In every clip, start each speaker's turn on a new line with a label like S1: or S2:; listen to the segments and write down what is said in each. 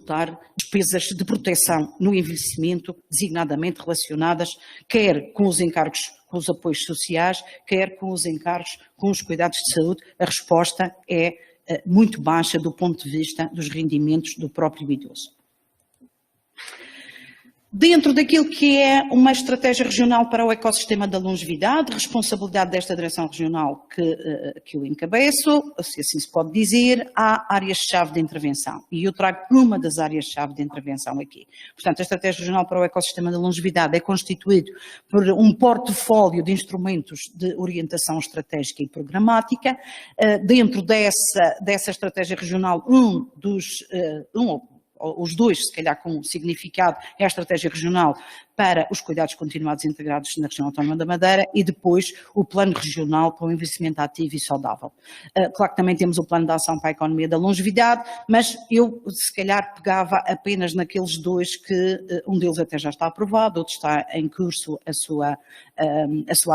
S1: suportar despesas de proteção no envelhecimento, designadamente relacionadas quer com os encargos com os apoios sociais, quer com os encargos com os cuidados de saúde. A resposta é muito baixa do ponto de vista dos rendimentos do próprio idoso. Dentro daquilo que é uma estratégia regional para o ecossistema da longevidade, responsabilidade desta direção regional que eu encabeço, se assim se pode dizer, há áreas-chave de intervenção. E eu trago uma das áreas-chave de intervenção aqui. Portanto, a estratégia regional para o ecossistema da longevidade é constituído por um portfólio de instrumentos de orientação estratégica e programática. Dentro dessa estratégia regional, os dois, se calhar com significado, é a estratégia regional para os cuidados continuados integrados na região autónoma da Madeira e depois o plano regional para o envelhecimento ativo e saudável. Claro que também temos o plano de ação para a economia da longevidade, mas eu se calhar pegava apenas naqueles dois que um deles até já está aprovado, outro está em curso a sua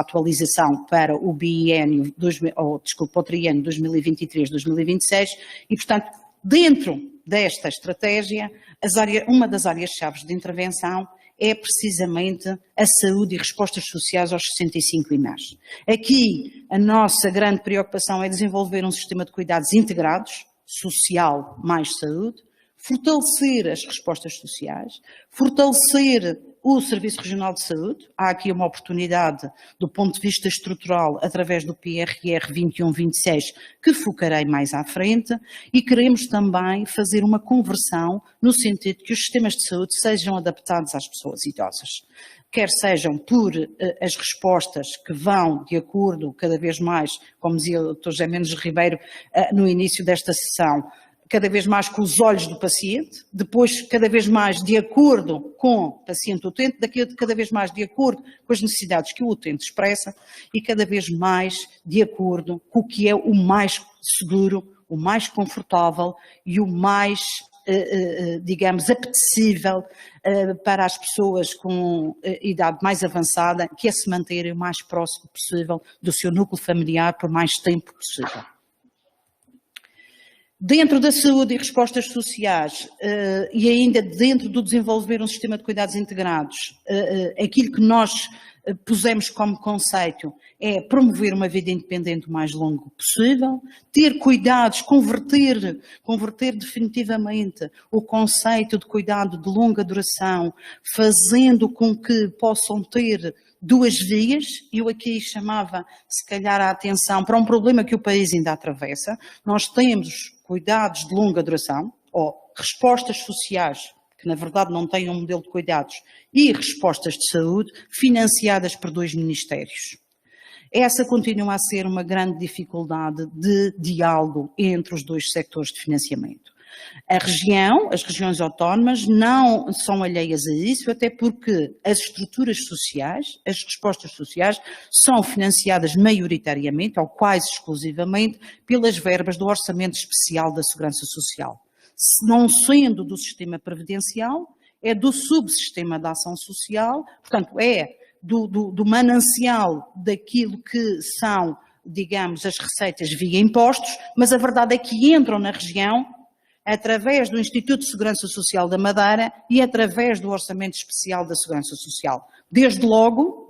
S1: atualização para o biênio, o triênio 2023-2026 e, portanto, dentro desta estratégia, uma das áreas-chave de intervenção é precisamente a saúde e respostas sociais aos 65 e mais. Aqui, a nossa grande preocupação é desenvolver um sistema de cuidados integrados, social mais saúde, fortalecer as respostas sociais, fortalecer o Serviço Regional de Saúde. Há aqui uma oportunidade do ponto de vista estrutural através do PRR 21-26 que focarei mais à frente e queremos também fazer uma conversão no sentido que os sistemas de saúde sejam adaptados às pessoas idosas. Quer sejam por as respostas que vão de acordo cada vez mais, como dizia o Dr. José Mendes Ribeiro no início desta sessão, cada vez mais com os olhos do paciente, depois cada vez mais de acordo com o paciente utente, cada vez mais de acordo com as necessidades que o utente expressa e cada vez mais de acordo com o que é o mais seguro, o mais confortável e o mais, digamos, apetecível para as pessoas com idade mais avançada, que é se manterem o mais próximo possível do seu núcleo familiar por mais tempo possível. Dentro da saúde e respostas sociais e ainda dentro do desenvolver um sistema de cuidados integrados, aquilo que nós pusemos como conceito é promover uma vida independente o mais longo possível, ter cuidados, converter definitivamente o conceito de cuidado de longa duração, fazendo com que possam ter duas vias. Eu aqui chamava, se calhar, a atenção para um problema que o país ainda atravessa. Nós temos cuidados de longa duração, ou respostas sociais, que na verdade não têm um modelo de cuidados, e respostas de saúde, financiadas por dois ministérios. Essa continua a ser uma grande dificuldade de diálogo entre os dois setores de financiamento. As regiões autónomas não são alheias a isso, até porque as estruturas sociais, as respostas sociais, são financiadas maioritariamente, ou quase exclusivamente, pelas verbas do Orçamento Especial da Segurança Social. Não sendo do sistema previdencial, é do subsistema da ação social, portanto, é do manancial daquilo que são, digamos, as receitas via impostos, mas a verdade é que entram na região através do Instituto de Segurança Social da Madeira e através do Orçamento Especial da Segurança Social. Desde logo,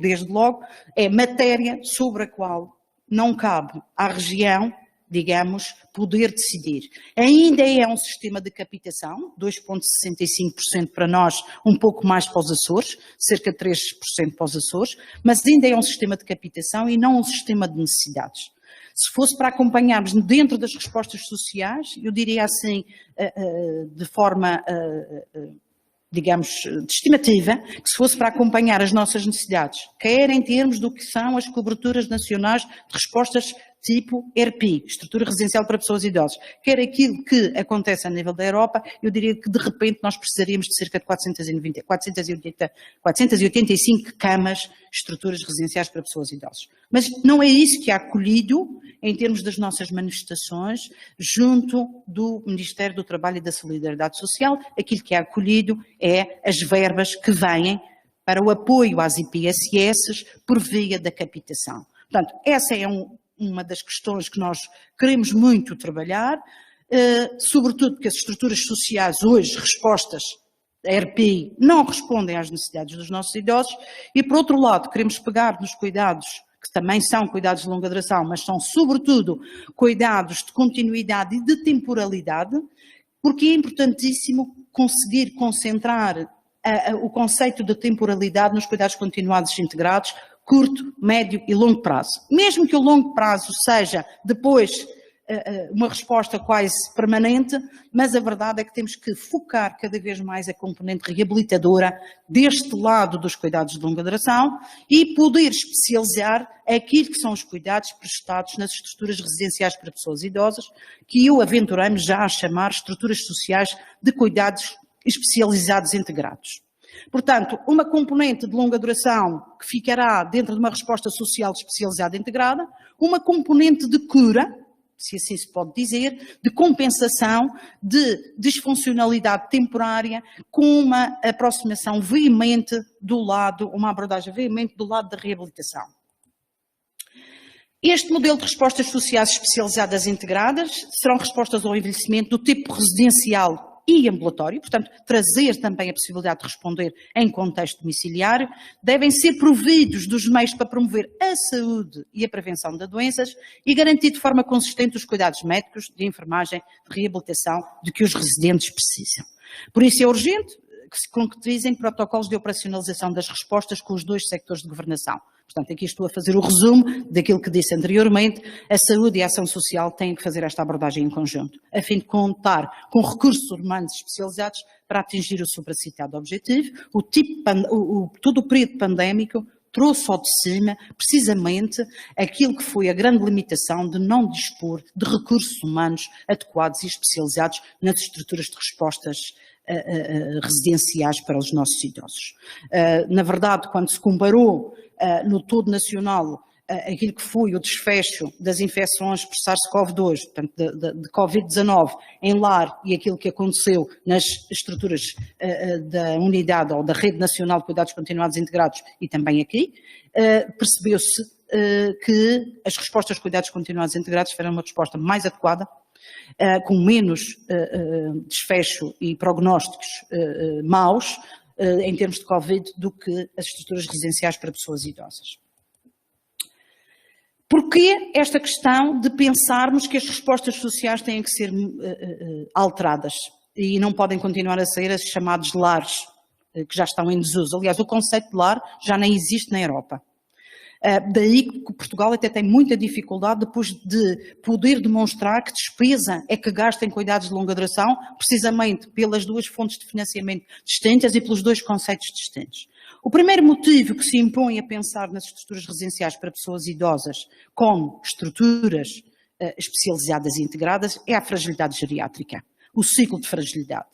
S1: é matéria sobre a qual não cabe à região, digamos, poder decidir. Ainda é um sistema de captação, 2,65% para nós, um pouco mais para os Açores, cerca de 3% para os Açores, mas ainda é um sistema de captação e não um sistema de necessidades. Se fosse para acompanharmos dentro das respostas sociais, eu diria assim, de forma, digamos, de estimativa, que se fosse para acompanhar as nossas necessidades, quer em termos do que são as coberturas nacionais de respostas tipo ERPI, Estrutura Residencial para Pessoas Idosas, quer aquilo que acontece a nível da Europa, eu diria que de repente nós precisaríamos de cerca de 485 camas, estruturas residenciais para pessoas idosas. Mas não é isso que é acolhido em termos das nossas manifestações junto do Ministério do Trabalho e da Solidariedade Social. Aquilo que é acolhido é as verbas que vêm para o apoio às IPSS por via da captação. Portanto, essa é uma das questões que nós queremos muito trabalhar. sobretudo porque as estruturas sociais hoje, respostas a RPI, não respondem às necessidades dos nossos idosos, e por outro lado queremos pegar nos cuidados, que também são cuidados de longa duração, mas são sobretudo cuidados de continuidade e de temporalidade, porque é importantíssimo conseguir concentrar o conceito de temporalidade nos cuidados continuados integrados, curto, médio e longo prazo. Mesmo que o longo prazo seja depois uma resposta quase permanente, mas a verdade é que temos que focar cada vez mais a componente reabilitadora deste lado dos cuidados de longa duração e poder especializar aquilo que são os cuidados prestados nas estruturas residenciais para pessoas idosas, que eu aventurei-me já a chamar estruturas sociais de cuidados especializados integrados. Portanto, uma componente de longa duração que ficará dentro de uma resposta social especializada integrada, uma componente de cura, se assim se pode dizer, de compensação, de disfuncionalidade temporária, com uma aproximação veemente do lado, uma abordagem veemente do lado da reabilitação. Este modelo de respostas sociais especializadas integradas serão respostas ao envelhecimento do tipo residencial e ambulatório, portanto, trazer também a possibilidade de responder em contexto domiciliário, devem ser providos dos meios para promover a saúde e a prevenção de doenças e garantir de forma consistente os cuidados médicos, de enfermagem, de reabilitação de que os residentes precisam. Por isso é urgente que se concretizem protocolos de operacionalização das respostas com os dois sectores de governação. Portanto, aqui estou a fazer o resumo daquilo que disse anteriormente, a saúde e a ação social têm que fazer esta abordagem em conjunto, a fim de contar com recursos humanos especializados para atingir o supracitado objetivo. Todo o período pandémico trouxe ao de cima, precisamente, aquilo que foi a grande limitação de não dispor de recursos humanos adequados e especializados nas estruturas de respostas residenciais para os nossos idosos. Na verdade, quando se comparou no todo nacional aquilo que foi o desfecho das infecções por SARS-CoV-2, portanto de Covid-19 em lar e aquilo que aconteceu nas estruturas da unidade ou da Rede Nacional de Cuidados Continuados Integrados e também aqui, percebeu-se que as respostas de cuidados continuados integrados foram uma resposta mais adequada, com menos desfecho e prognósticos maus em termos de Covid do que as estruturas residenciais para pessoas idosas. Porquê esta questão de pensarmos que as respostas sociais têm que ser alteradas e não podem continuar a ser as chamados lares que já estão em desuso? Aliás, o conceito de lar já nem existe na Europa. Daí que Portugal até tem muita dificuldade depois de poder demonstrar que despesa é que gasta em cuidados de longa duração, precisamente pelas duas fontes de financiamento distintas e pelos dois conceitos distintos. O primeiro motivo que se impõe a pensar nas estruturas residenciais para pessoas idosas como estruturas especializadas e integradas é a fragilidade geriátrica. O ciclo de fragilidade.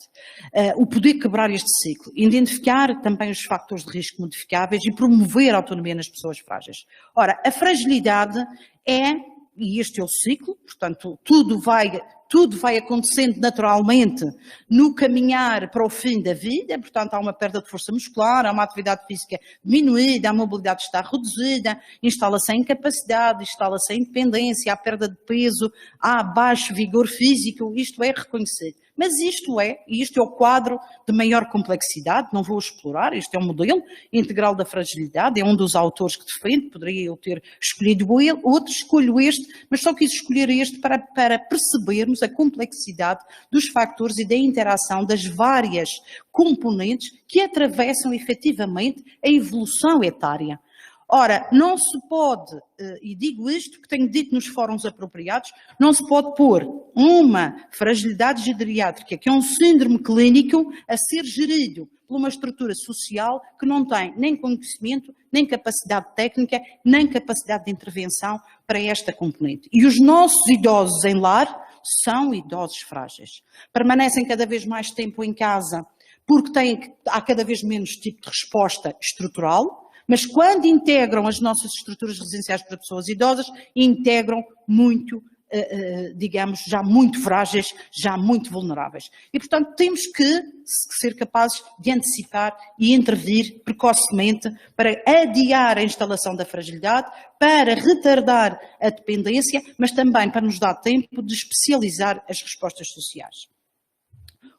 S1: O poder quebrar este ciclo, identificar também os fatores de risco modificáveis e promover a autonomia nas pessoas frágeis. Ora, a fragilidade e este é o ciclo, portanto, tudo vai acontecendo naturalmente no caminhar para o fim da vida, portanto, há uma perda de força muscular, há uma atividade física diminuída, a mobilidade está reduzida, instala-se a incapacidade, instala-se a independência, há perda de peso, há baixo vigor físico, isto é reconhecido. Mas isto é o quadro de maior complexidade, não vou explorar, este é um modelo integral da fragilidade, é um dos autores que defende, poderia eu ter escolhido outro, escolho este, mas só quis escolher este para percebermos a complexidade dos fatores e da interação das várias componentes que atravessam efetivamente a evolução etária. Ora, não se pode, e digo isto que tenho dito nos fóruns apropriados, não se pode pôr uma fragilidade geriátrica, que é um síndrome clínico, a ser gerido por uma estrutura social que não tem nem conhecimento, nem capacidade técnica, nem capacidade de intervenção para esta componente. E os nossos idosos em lar são idosos frágeis. Permanecem cada vez mais tempo em casa porque há cada vez menos tipo de resposta estrutural, mas quando integram as nossas estruturas residenciais para pessoas idosas, integram muito digamos, já muito frágeis, já muito vulneráveis. E, portanto, temos que ser capazes de antecipar e intervir precocemente para adiar a instalação da fragilidade, para retardar a dependência, mas também para nos dar tempo de especializar as respostas sociais.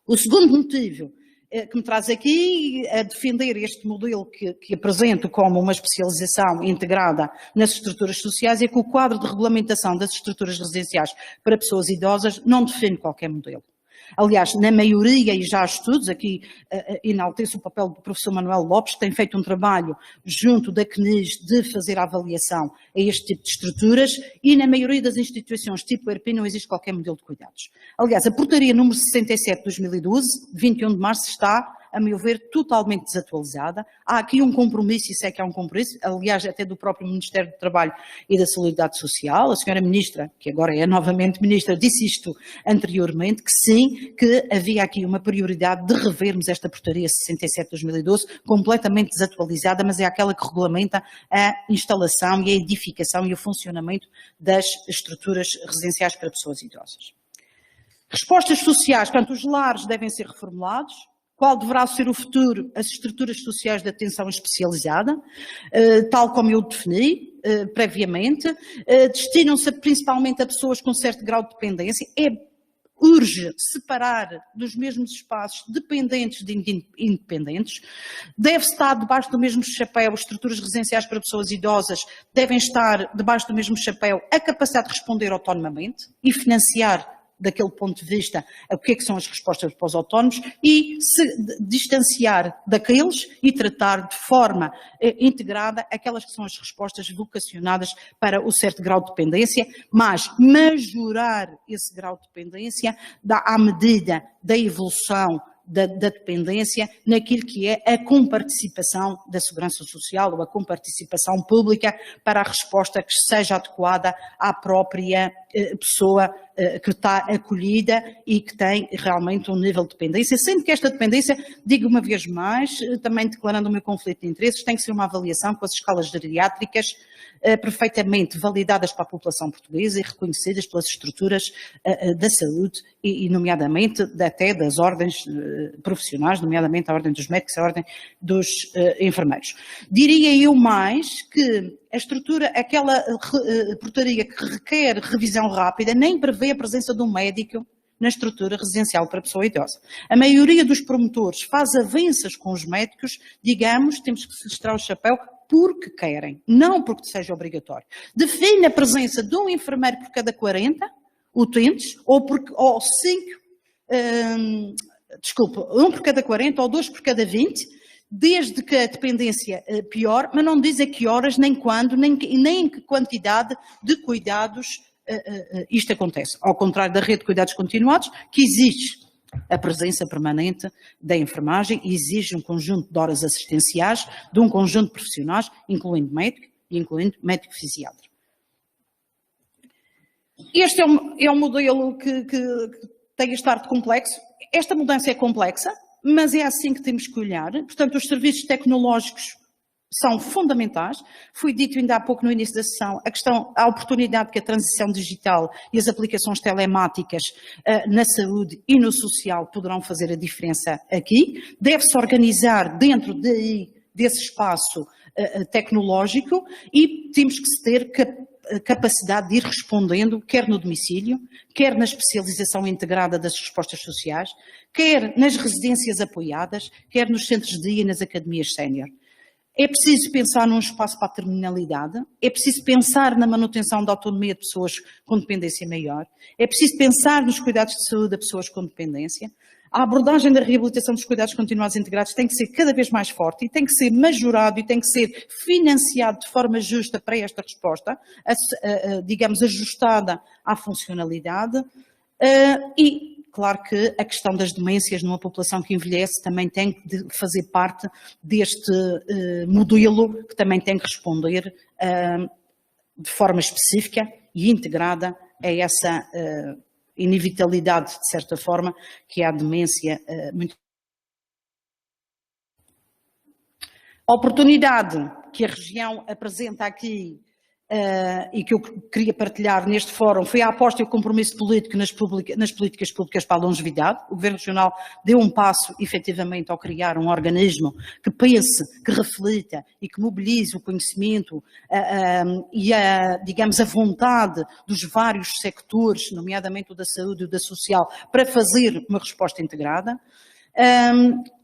S1: O segundo motivo que me traz aqui a defender este modelo que apresento como uma especialização integrada nas estruturas sociais é que o quadro de regulamentação das estruturas residenciais para pessoas idosas não define qualquer modelo. Aliás, na maioria, e já há estudos, aqui enalteço o papel do professor Manuel Lopes, que tem feito um trabalho junto da CNIS de fazer a avaliação a este tipo de estruturas, e na maioria das instituições tipo ERP não existe qualquer modelo de cuidados. Aliás, a portaria número 67 de 2012, de 21 de março, está, a meu ver, totalmente desatualizada. Há aqui um compromisso, e sei que há um compromisso, aliás, até do próprio Ministério do Trabalho e da Solidariedade Social. A senhora Ministra, que agora é novamente Ministra, disse isto anteriormente, que sim, que havia aqui uma prioridade de revermos esta portaria 67 de 2012, completamente desatualizada, mas é aquela que regulamenta a instalação e a edificação e o funcionamento das estruturas residenciais para pessoas idosas. Respostas sociais, portanto, os lares devem ser reformulados. Qual deverá ser o futuro? As estruturas sociais de atenção especializada, tal como eu defini previamente, destinam-se principalmente a pessoas com certo grau de dependência. Urge separar dos mesmos espaços dependentes de independentes. Deve-se estar debaixo do mesmo chapéu, as estruturas residenciais para pessoas idosas devem estar debaixo do mesmo chapéu a capacidade de responder autonomamente e financiar daquele ponto de vista, o que é que são as respostas para os autónomos e se distanciar daqueles e tratar de forma integrada aquelas que são as respostas vocacionadas para o certo grau de dependência, mas majorar esse grau de dependência à medida da evolução da dependência naquilo que é a comparticipação da segurança social ou a comparticipação pública para a resposta que seja adequada à própria pessoa que está acolhida e que tem realmente um nível de dependência, sendo que esta dependência, digo uma vez mais, também declarando o meu conflito de interesses, tem que ser uma avaliação com as escalas geriátricas perfeitamente validadas para a população portuguesa e reconhecidas pelas estruturas da saúde e nomeadamente até das ordens profissionais, nomeadamente a ordem dos médicos e a ordem dos enfermeiros. Diria eu mais que a estrutura, aquela portaria que requer revisão rápida, nem prevê a presença de um médico na estrutura residencial para a pessoa idosa. A maioria dos promotores faz avanças com os médicos, digamos, temos que registrar o chapéu porque querem, não porque seja obrigatório. Define a presença de um enfermeiro por cada 40 utentes, ou 1 por cada 40 ou 2 por cada 20, desde que a dependência pior, mas não diz a que horas, nem quando, nem em que quantidade de cuidados isto acontece. Ao contrário da rede de cuidados continuados, que exige a presença permanente da enfermagem e exige um conjunto de horas assistenciais de um conjunto de profissionais, incluindo médico e incluindo médico fisiatra. Este é um modelo que tem este ar de complexo. Esta mudança é complexa, mas é assim que temos que olhar. Portanto, os serviços tecnológicos são fundamentais. Foi dito ainda há pouco no início da sessão, a oportunidade que a transição digital e as aplicações telemáticas na saúde e no social poderão fazer a diferença aqui. Deve-se organizar dentro desse espaço tecnológico e temos que ter capacidade de ir respondendo, quer no domicílio, quer na especialização integrada das respostas sociais, quer nas residências apoiadas, quer nos centros de dia e nas academias sénior. É preciso pensar num espaço para a terminalidade, é preciso pensar na manutenção da autonomia de pessoas com dependência maior, é preciso pensar nos cuidados de saúde a pessoas com dependência. A abordagem da reabilitação dos cuidados continuados integrados tem que ser cada vez mais forte e tem que ser majorado e tem que ser financiado de forma justa para esta resposta, digamos, ajustada à funcionalidade e claro que a questão das demências numa população que envelhece também tem de fazer parte deste modelo que também tem que responder de forma específica e integrada a essa inevitabilidade, de certa forma, que é a demência muito. A oportunidade que a região apresenta aqui e que eu queria partilhar neste fórum foi a aposta e o compromisso político nas políticas públicas para a longevidade. O Governo Regional deu um passo, efetivamente, ao criar um organismo que pense, que reflita e que mobilize o conhecimento e digamos, a vontade dos vários sectores, nomeadamente o da saúde e o da social, para fazer uma resposta integrada.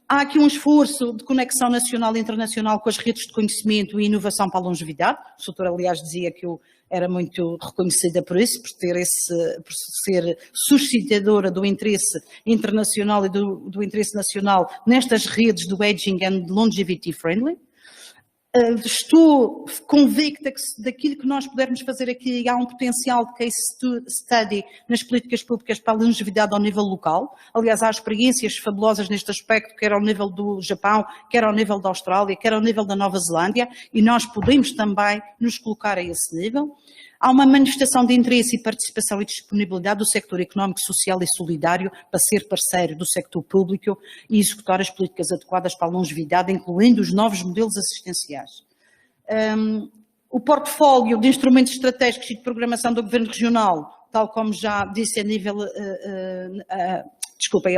S1: Há aqui um esforço de conexão nacional e internacional com as redes de conhecimento e inovação para a longevidade. O doutor, aliás, dizia que eu era muito reconhecida por isso, por ser suscitadora do interesse internacional e do interesse nacional nestas redes do Aging and Longevity Friendly. Estou convicta que daquilo que nós pudermos fazer aqui há um potencial de case study nas políticas públicas para a longevidade ao nível local. Aliás, há experiências fabulosas neste aspecto, quer ao nível do Japão, quer ao nível da Austrália, quer ao nível da Nova Zelândia, e nós podemos também nos colocar a esse nível. Há uma manifestação de interesse e participação e disponibilidade do sector económico, social e solidário para ser parceiro do sector público e executar as políticas adequadas para a longevidade, incluindo os novos modelos assistenciais. O portfólio de instrumentos estratégicos e de programação do Governo Regional, tal como já disse a nível,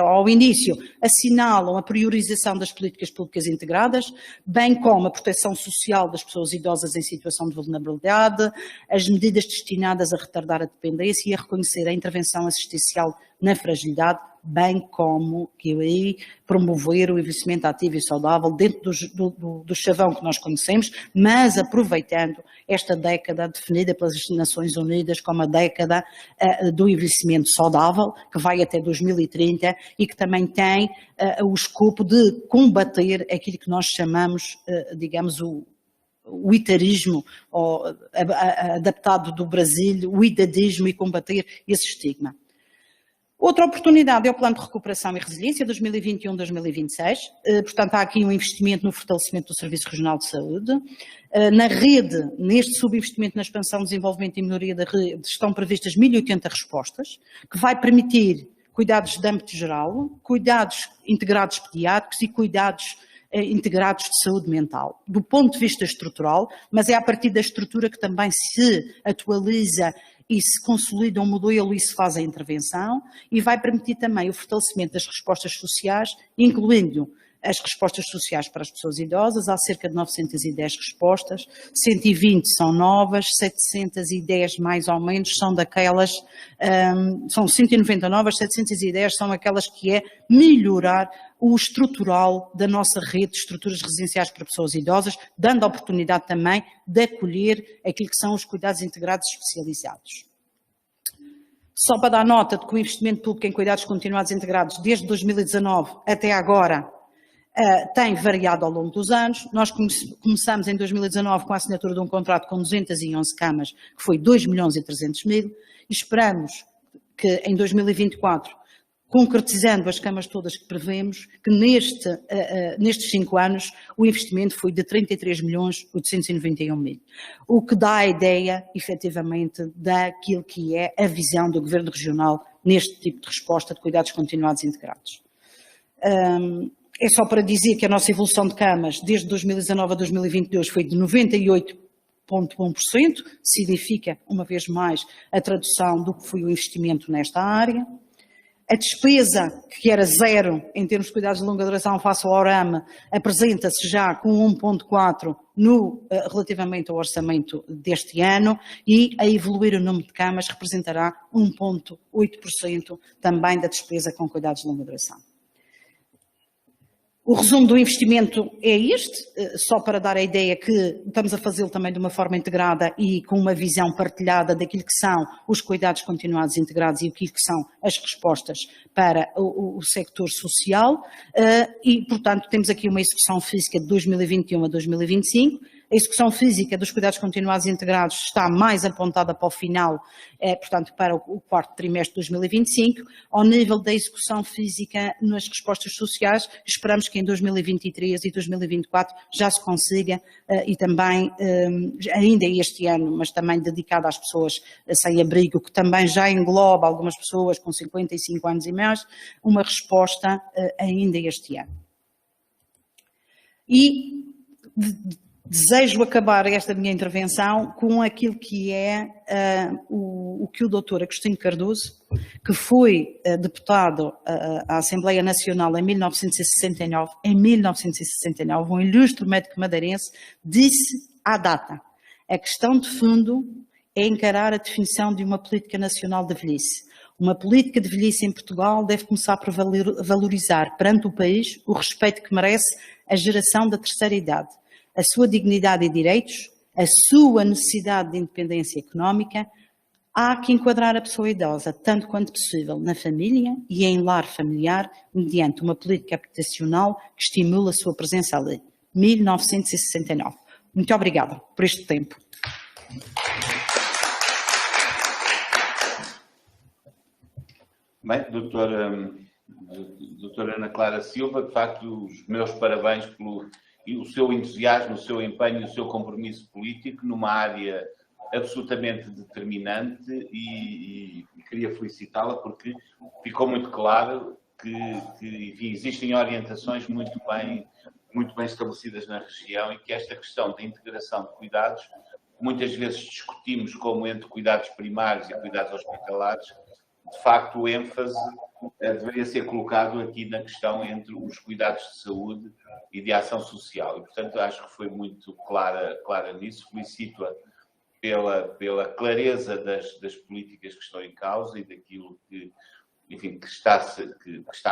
S1: ao início, assinalam a priorização das políticas públicas integradas, bem como a proteção social das pessoas idosas em situação de vulnerabilidade, as medidas destinadas a retardar a dependência e a reconhecer a intervenção assistencial na fragilidade, bem como promover o envelhecimento ativo e saudável dentro do chavão que nós conhecemos, mas aproveitando esta década definida pelas Nações Unidas como a década do envelhecimento saudável, que vai até 2030 e que também tem o escopo de combater aquilo que nós chamamos, digamos, o itarismo, adaptado do Brasil, o idadismo, e combater esse estigma. Outra oportunidade é o Plano de Recuperação e Resiliência 2021-2026, portanto há aqui um investimento no fortalecimento do Serviço Regional de Saúde. Na rede, neste subinvestimento na expansão, desenvolvimento e melhoria da rede, estão previstas 1080 respostas, que vai permitir cuidados de âmbito geral, cuidados integrados pediátricos e cuidados integrados de saúde mental, do ponto de vista estrutural, mas é a partir da estrutura que também se atualiza e se consolida um modelo e se faz a intervenção, e vai permitir também o fortalecimento das respostas sociais, incluindo as respostas sociais para as pessoas idosas. Há cerca de 910 respostas, 120 são novas, 710 mais ou menos são daquelas, são 190 novas, 710 são aquelas que é melhorar o estrutural da nossa rede de estruturas residenciais para pessoas idosas, dando a oportunidade também de acolher aquilo que são os cuidados integrados especializados. Só para dar nota de que o investimento público em cuidados continuados integrados desde 2019 até agora tem variado ao longo dos anos. Nós começamos em 2019 com a assinatura de um contrato com 211 camas, que foi 2.300.000, e esperamos que em 2024, concretizando as camas todas que prevemos, que nestes 5 anos o investimento foi de 33.891.000, o que dá a ideia, efetivamente, daquilo que é a visão do Governo Regional neste tipo de resposta de cuidados continuados integrados. É só para dizer que a nossa evolução de camas desde 2019 a 2022 foi de 98,1%, significa, uma vez mais, a tradução do que foi o investimento nesta área. A despesa, que era zero em termos de cuidados de longa duração face ao ORAM, apresenta-se já com 1,4 relativamente ao orçamento deste ano, e a evoluir o número de camas representará 1,8% também da despesa com cuidados de longa duração. O resumo do investimento é este, só para dar a ideia que estamos a fazê-lo também de uma forma integrada e com uma visão partilhada daquilo que são os cuidados continuados integrados e aquilo que são as respostas para o sector social, e, portanto, temos aqui uma execução física de 2021 a 2025. A execução física dos cuidados continuados e integrados está mais apontada para o final, portanto, para o quarto trimestre de 2025. Ao nível da execução física nas respostas sociais, esperamos que em 2023 e 2024 já se consiga, e também, ainda este ano, mas também dedicado às pessoas sem abrigo, que também já engloba algumas pessoas com 55 anos e mais, uma resposta ainda este ano. E Desejo acabar esta minha intervenção com aquilo que é o que o Dr. Agostinho Cardoso, que foi deputado à Assembleia Nacional em 1969, um ilustre médico madeirense, disse à data: a questão de fundo é encarar a definição de uma política nacional de velhice. Uma política de velhice em Portugal deve começar por valorizar perante o país o respeito que merece a geração da terceira idade, a sua dignidade e direitos, a sua necessidade de independência económica. Há que enquadrar a pessoa idosa, tanto quanto possível, na família e em lar familiar, mediante uma política habitacional que estimule a sua presença ali. 1969. Muito obrigada por este tempo.
S2: Bem, doutora Ana Clara Silva, de facto, os meus parabéns pelo o seu entusiasmo, o seu empenho, o seu compromisso político numa área absolutamente determinante e queria felicitá-la porque ficou muito claro que enfim, existem orientações muito bem estabelecidas na região e que esta questão da integração de cuidados, muitas vezes discutimos como entre cuidados primários e cuidados hospitalares, de facto o ênfase deveria ser colocado aqui na questão entre os cuidados de saúde e de ação social. E, portanto, acho que foi muito clara nisso. Felicito-a pela clareza das políticas que estão em causa e daquilo que, enfim, que está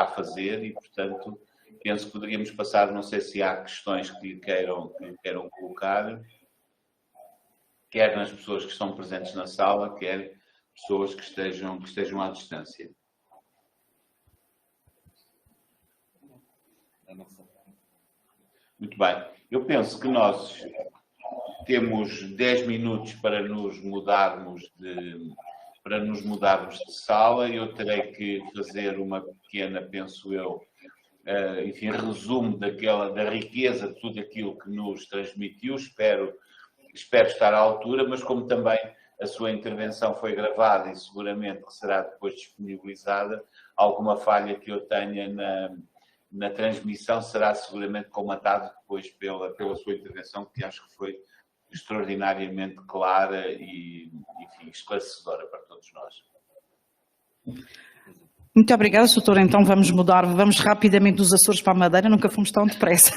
S2: a fazer e, portanto, penso que poderíamos passar, não sei se há questões que lhe queiram colocar, quer nas pessoas que estão presentes na sala, quer pessoas que estejam à distância. Muito bem. Eu penso que nós temos 10 minutos para nos mudarmos de sala. Eu terei que fazer uma pequena, penso eu, enfim, resumo da riqueza de tudo aquilo que nos transmitiu. Espero estar à altura, mas como também a sua intervenção foi gravada e seguramente que será depois disponibilizada, alguma falha que eu tenha na transmissão será seguramente comatado depois pela sua intervenção, que acho que foi extraordinariamente clara e, enfim, esclarecedora para todos nós.
S1: Muito obrigada, doutora. Então vamos rapidamente dos Açores para a Madeira, nunca fomos tão depressa.